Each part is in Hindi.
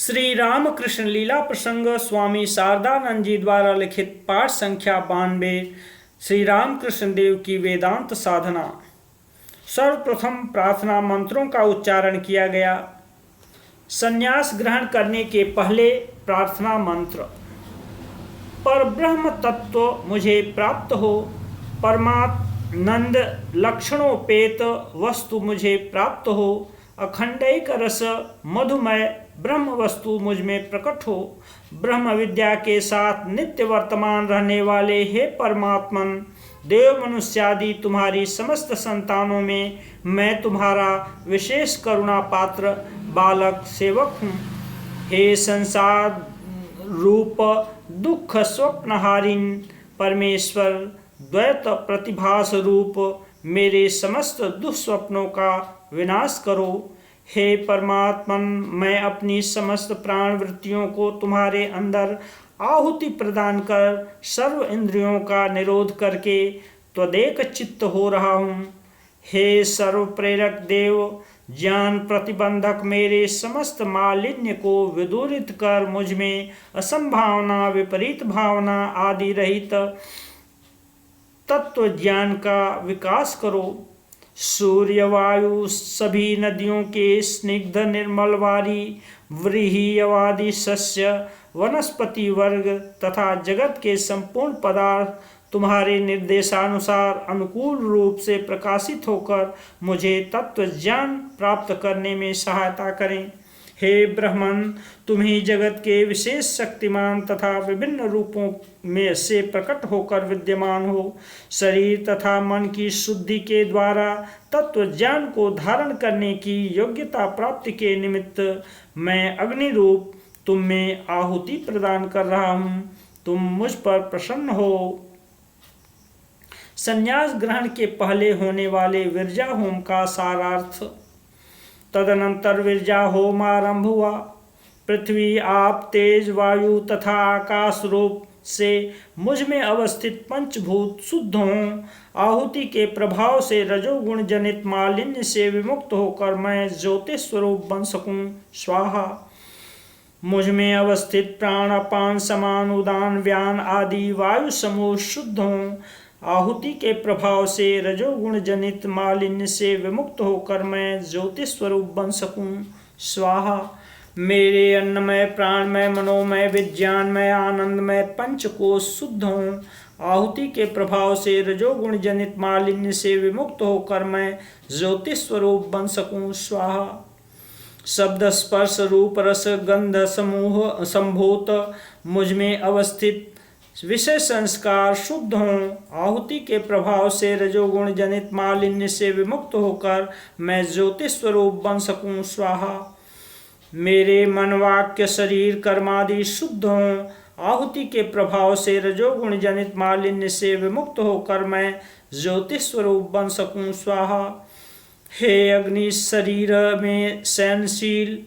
श्री रामकृष्ण लीला प्रसंग स्वामी शारदानंद जी द्वारा लिखित पाठ संख्या 92। श्री रामकृष्ण देव की वेदांत साधना। सर्वप्रथम प्रार्थना मंत्रों का उच्चारण किया गया। संन्यास ग्रहण करने के पहले प्रार्थना मंत्र। पर ब्रह्म तत्व मुझे प्राप्त हो, परमानंद लक्षणोपेत वस्तु मुझे प्राप्त हो, अखंडैक रस मधुमय ब्रह्म वस्तु मुझ में प्रकट हो। ब्रह्म विद्या के साथ नित्य वर्तमान रहने वाले हे परमात्मन, देव मनुष्यादि तुम्हारी समस्त संतानों में मैं तुम्हारा विशेष करुणा पात्र बालक सेवक हूँ। हे संसार रूप दुख स्वप्नहारिन परमेश्वर, द्वैत प्रतिभास रूप मेरे समस्त दुस्वप्नों का विनाश करो। हे परमात्मन, मैं अपनी समस्त प्राण वृत्तियों को तुम्हारे अंदर आहुति प्रदान कर सर्व इंद्रियों का निरोध करके त्वदेक चित्त हो रहा हूँ। हे सर्व प्रेरक देव, ज्ञान प्रतिबंधक मेरे समस्त मालिन्य को विदूरित कर मुझ में असंभावना, विपरीत भावना आदि रहित तत्व ज्ञान का विकास करो। सूर्य, वायु, सभी नदियों के स्निग्ध निर्मल वारी, व्रीहियवादि सस्य, वनस्पति वर्ग तथा जगत के संपूर्ण पदार्थ तुम्हारे निर्देशानुसार अनुकूल रूप से प्रकाशित होकर मुझे तत्व ज्ञान प्राप्त करने में सहायता करें। हे ब्रह्मन, तुम ही जगत के विशेष शक्तिमान तथा विभिन्न रूपों में से प्रकट होकर विद्यमान हो। शरीर तथा मन की शुद्धि के द्वारा तत्व ज्ञान को धारण करने की योग्यता प्राप्ति के निमित्त मैं अग्नि रूप तुम में आहुति प्रदान कर रहा हूँ। तुम मुझ पर प्रसन्न हो। संन्यास ग्रहण के पहले होने वाले विरजा होम का सारार्थ। तदनंतर विरजा होम आरंभ हुआ। पृथ्वी, आप, तेज, वायु तथा आकाश रूप से मुझ में अवस्थित पंचभूत शुद्ध हों। आहुति के प्रभाव से रजोगुण जनित मालिन्य से विमुक्त होकर मैं ज्योतिष स्वरूप बन सकूं। स्वाहा। मुझ में अवस्थित प्राण, अपान, समान, उदान, व्यान आदि वायु समूह शुद्ध हों। आहुति के प्रभाव से रजोगुण जनित मालिन्य से विमुक्त होकर मैं ज्योतिष स्वरूप बन सकूं। स्वाहा। मेरे अन्नमय, प्राणमय, मनोमय, विज्ञानमय, आनंदमय पंचकोश शुद्ध हों। आहुति के प्रभाव से रजोगुण जनित मालिन्य से विमुक्त होकर मैं ज्योतिष स्वरूप बन सकूं। स्वाहा। शब्द, स्पर्श, रूप, रस, गंध समूह संभूत मुझ में अवस्थित विषय संस्कार शुद्ध हों। आहुति के प्रभाव से रजोगुण जनित मालिन्य से विमुक्त होकर मैं ज्योतिष स्वरूप बन सकूं। स्वाहा। मेरे मन, वाक्य, शरीर, कर्मादि शुद्ध हों। आहुति के प्रभाव से रजोगुण जनित मालिन्य से विमुक्त होकर मैं ज्योतिष स्वरूप बन सकूं। स्वाहा। हे अग्नि, शरीर में शयनशील,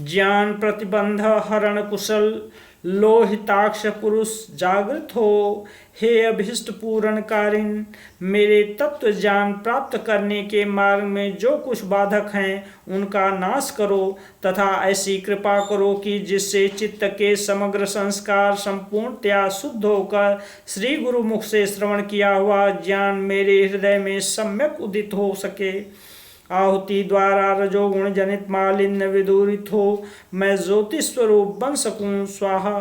ज्ञान प्रतिबंध हरण कुशल, लोहिताक्ष पुरुष जागृत हो। हे अभीष्ट पूर्ण कारिण, मेरे तत्व ज्ञान प्राप्त करने के मार्ग में जो कुछ बाधक हैं उनका नाश करो तथा ऐसी कृपा करो कि जिससे चित्त के समग्र संस्कार संपूर्णतया शुद्ध होकर श्री गुरु मुख से श्रवण किया हुआ ज्ञान मेरे हृदय में सम्यक उदित हो सके। आहुति द्वारा रजोगुण जनित मालिन्य विदूरित हो मैं ज्योतिष स्वरूप बन सकूं। स्वाहा।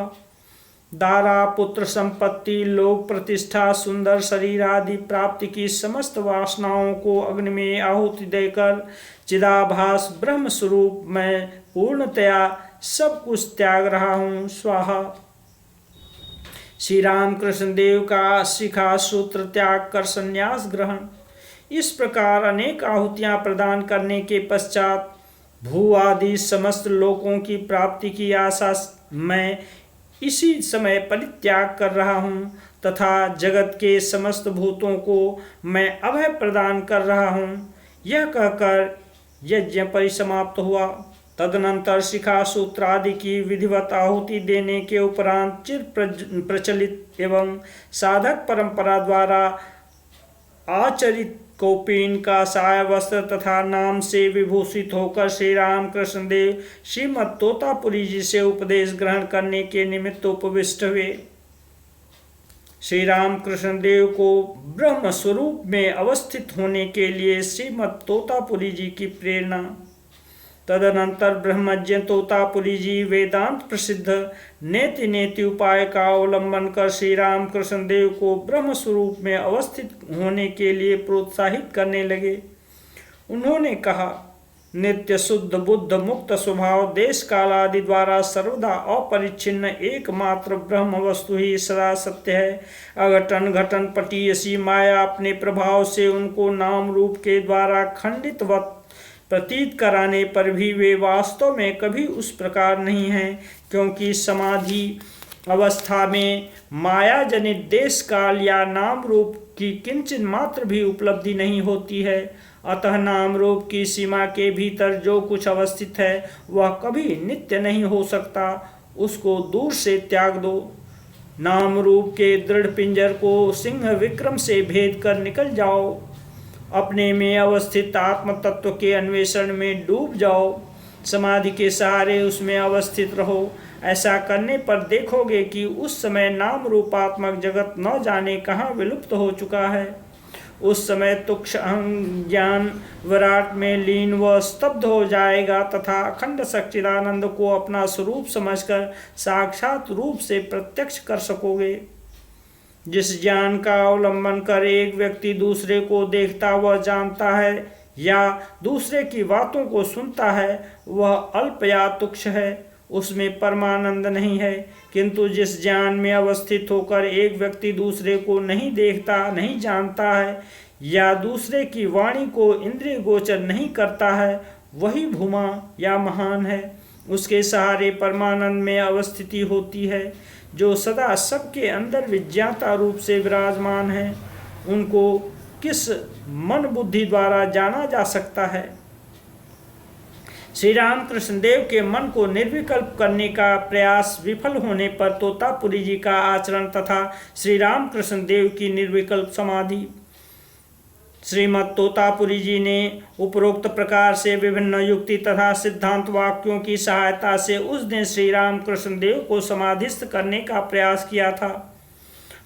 दारा, पुत्र, संपत्ति, लोक प्रतिष्ठा, सुंदर शरीर आदि प्राप्ति की समस्त वासनाओं को अग्नि में आहुति देकर चिदाभास ब्रह्म स्वरूप मैं पूर्णतया सब कुछ त्याग रहा हूँ। स्वाहा। श्री रामकृष्ण देव का शिखा सूत्र त्याग कर संन्यास ग्रहण। इस प्रकार अनेक आहुतियां प्रदान करने के पश्चात भू आदि समस्त लोकों की प्राप्ति की आशा मैं इसी समय परित्याग कर रहा हूँ तथा जगत के समस्त भूतों को मैं अभय प्रदान कर रहा हूँ। यह कहकर यज्ञ परिसमाप्त हुआ। तदनंतर शिखा सूत्र आदि की विधिवत आहुति देने के उपरांत चिर प्रचलित एवं साधक परंपरा द्वारा आचरित कौपीन का साय वस्त्र तथा नाम से विभूषित होकर श्री रामकृष्ण देव श्रीमद तोतापुरी जी से उपदेश ग्रहण करने के निमित्त उपविष्ट हुए। श्री रामकृष्ण देव को ब्रह्म स्वरूप में अवस्थित होने के लिए श्रीमद तोतापुरी जी की प्रेरणा। तदनंतर ब्रह्मज्ञ तोतापुरी जी वेदांत प्रसिद्ध नेति नेति उपाय का अवलंबन कर श्री रामकृष्ण देव को ब्रह्म स्वरूप में अवस्थित होने के लिए प्रोत्साहित करने लगे। उन्होंने कहा, नित्य शुद्ध बुद्ध मुक्त स्वभाव देश काल आदि द्वारा सर्वदा अपरिच्छिन्न एकमात्र ब्रह्म वस्तु ही सदा सत्य है। अघटन घटन पटीयसी माया अपने प्रभाव से उनको नाम रूप के द्वारा खंडितवत प्रतीत कराने पर भी वे वास्तव में कभी उस प्रकार नहीं हैं, क्योंकि समाधि अवस्था में माया जनित देश काल या नाम रूप की किंचित मात्र भी उपलब्धि नहीं होती है। अतः नाम रूप की सीमा के भीतर जो कुछ अवस्थित है वह कभी नित्य नहीं हो सकता, उसको दूर से त्याग दो। नाम रूप के दृढ़ पिंजर को सिंह विक्रम से भेद कर निकल जाओ, अपने में अवस्थित आत्म तत्व के अन्वेषण में डूब जाओ, समाधि के सहारे उसमें अवस्थित रहो। ऐसा करने पर देखोगे कि उस समय नाम रूपात्मक जगत न जाने कहाँ विलुप्त हो चुका है। उस समय तुक्ष ज्ञान विराट में लीन व स्तब्ध हो जाएगा तथा अखंड सच्चिदानंद को अपना स्वरूप समझकर साक्षात रूप से प्रत्यक्ष कर सकोगे। जिस ज्ञान का अवलंबन कर एक व्यक्ति दूसरे को देखता व जानता है या दूसरे की बातों को सुनता है वह अल्प या तुक्ष है, उसमें परमानंद नहीं है। किंतु जिस ज्ञान में अवस्थित होकर एक व्यक्ति दूसरे को नहीं देखता, नहीं जानता है या दूसरे की वाणी को इंद्रिय गोचर नहीं करता है, वही भूमा या महान है। उसके सहारे परमानंद में अवस्थिति होती है। जो सदा सबके अंदर विज्ञाता रूप से विराजमान है, उनको किस मन बुद्धि द्वारा जाना जा सकता है। श्री रामकृष्ण देव के मन को निर्विकल्प करने का प्रयास विफल होने पर तोतापुरी जी का आचरण तथा श्री रामकृष्ण देव की निर्विकल्प समाधि। श्रीमद तोतापुरी जी ने उपरोक्त प्रकार से विभिन्न युक्ति तथा सिद्धांत वाक्यों की सहायता से उस दिन श्री रामकृष्ण देव को समाधिस्थ करने का प्रयास किया था।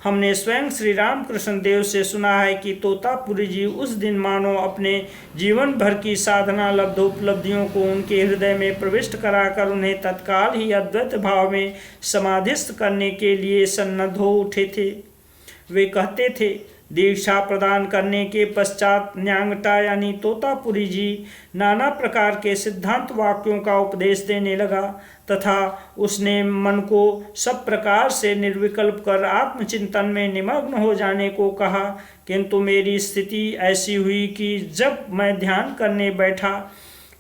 हमने स्वयं श्री रामकृष्ण देव से सुना है कि तोतापुरी जी उस दिन मानो अपने जीवन भर की साधना लब्ध उपलब्धियों को उनके हृदय में प्रविष्ट कराकर उन्हें तत्काल ही अद्वैत भाव में समाधिस्थ करने के लिए सन्नद्ध हो उठे थे। वे कहते थे, दीक्षा प्रदान करने के पश्चात न्यांगटा यानी तोतापुरी जी नाना प्रकार के सिद्धांत वाक्यों का उपदेश देने लगा तथा उसने मन को सब प्रकार से निर्विकल्प कर आत्मचिंतन में निमग्न हो जाने को कहा। किंतु मेरी स्थिति ऐसी हुई कि जब मैं ध्यान करने बैठा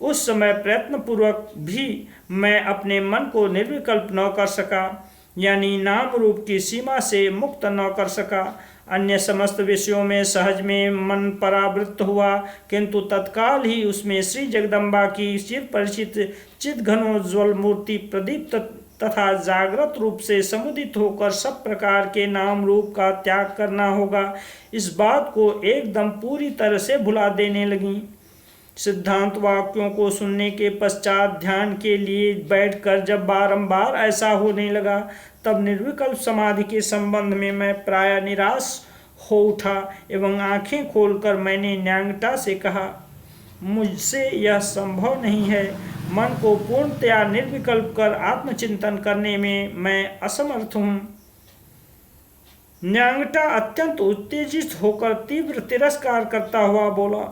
उस समय प्रयत्नपूर्वक भी मैं अपने मन को निर्विकल्प न कर सका, यानी नाम रूप की सीमा से मुक्त न कर सका। अन्य समस्त विषयों में सहज में मन परावृत्त हुआ, किंतु तत्काल ही उसमें श्री जगदम्बा की चिर परिचित चिद घनोज्ज्वल मूर्ति प्रदीप्त तथा जागृत रूप से समुदित होकर सब प्रकार के नाम रूप का त्याग करना होगा, इस बात को एकदम पूरी तरह से भुला देने लगी। सिद्धांत वाक्यों को सुनने के पश्चात ध्यान के लिए बैठकर जब बारंबार ऐसा होने लगा, तब निर्विकल्प समाधि के संबंध में मैं प्राय निराश हो उठा एवं आंखें खोलकर मैंने न्यांगटा से कहा, मुझसे यह संभव नहीं है। मन को पूर्णतया निर्विकल्प कर आत्मचिंतन करने में मैं असमर्थ हूँ। न्यांगटा अत्यंत उत्तेजित होकर तीव्र तिरस्कार करता हुआ बोला,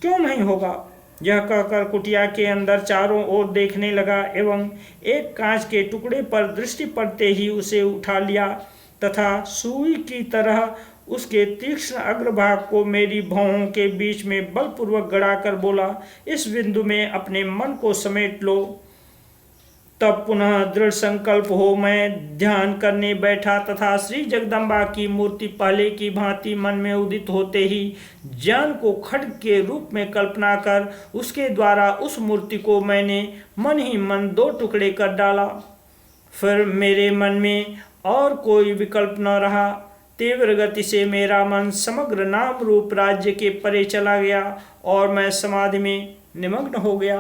क्यों नहीं होगा? यह कहकर कुटिया के अंदर चारों ओर देखने लगा एवं एक कांच के टुकड़े पर दृष्टि पड़ते ही उसे उठा लिया तथा सुई की तरह उसके तीक्ष्ण अग्रभाग को मेरी भौहों के बीच में बलपूर्वक गड़ाकर बोला, इस बिंदु में अपने मन को समेट लो। तब पुनः दृढ़ संकल्प हो मैं ध्यान करने बैठा तथा श्री जगदम्बा की मूर्ति पहले की भांति मन में उदित होते ही ज्ञान को खड्ग के रूप में कल्पना कर उसके द्वारा उस मूर्ति को मैंने मन ही मन दो टुकड़े कर डाला। फिर मेरे मन में और कोई विकल्प न रहा। तीव्र गति से मेरा मन समग्र नाम रूप राज्य के परे चला गया और मैं समाधि में निमग्न हो गया।